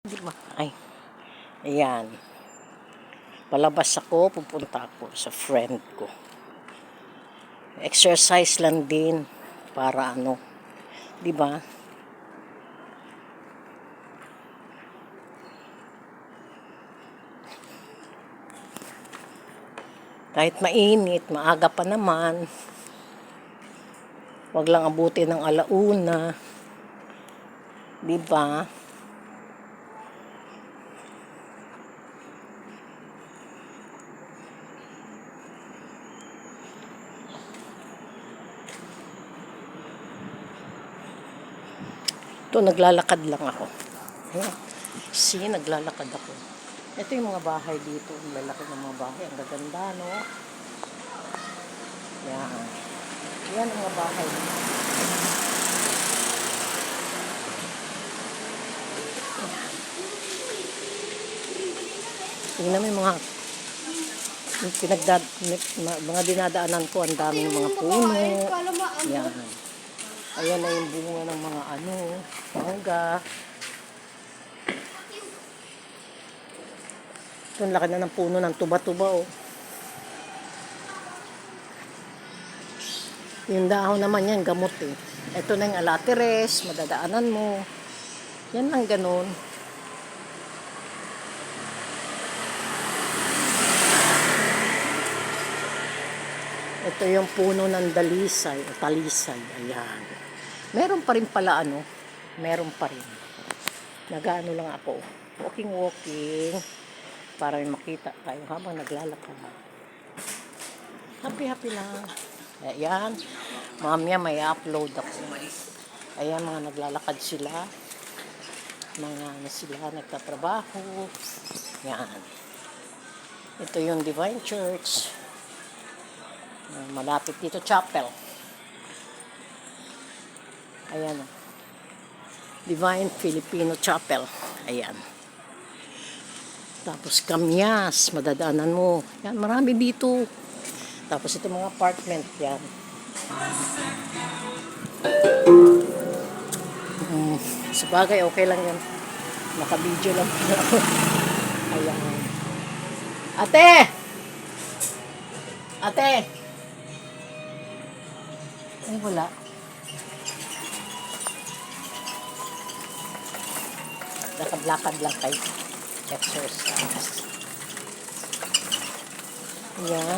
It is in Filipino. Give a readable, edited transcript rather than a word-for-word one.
Di ba? Ay, ayan. Palabas ako, pupunta ako sa friend ko. Exercise lang din para ano, di ba? Kahit mainit, maaga pa naman. Wag lang abutin ng alauna. Di ba? Ito, naglalakad lang ako. Ayan. See, naglalakad ako. Ito yung mga bahay dito. Ang lalaki ng mga bahay. Ang gaganda, no? Yan. Yan ang mga bahay. Tingnan mo yung mga dinadaanan ko. Ang daming mga puno. Yan. Ayan na yung bunga ng mga mangga. Ito, ang laki na ng puno ng tuba-tuba, oh. Yung dahon naman yan, gamot eh. Ito na yung alateres, madadaanan mo. Yan lang ganun. Ito yung puno ng dalisay, o talisay. Ayan. Meron pa rin pala meron pa rin. Nag-ano lang ako. Walking. Para may makita tayo habang naglalakad. Happy lang. Ayan. Mamaya may upload ako. Ayan, mga naglalakad sila. Sila nagtatrabaho. Yan. Ito yung Divine Church. Malapit dito, chapel. Ayan. Divine Filipino Chapel. Ayan. Tapos Kamyas, madadaanan mo. Yan, marami dito. Tapos ito mga apartment, yan. Sabagay, okay lang yan. Naka-video lang ako. Ayan. Ate! Ay, wala. Lakad-lakad lang kayo. Exercise. Ayan.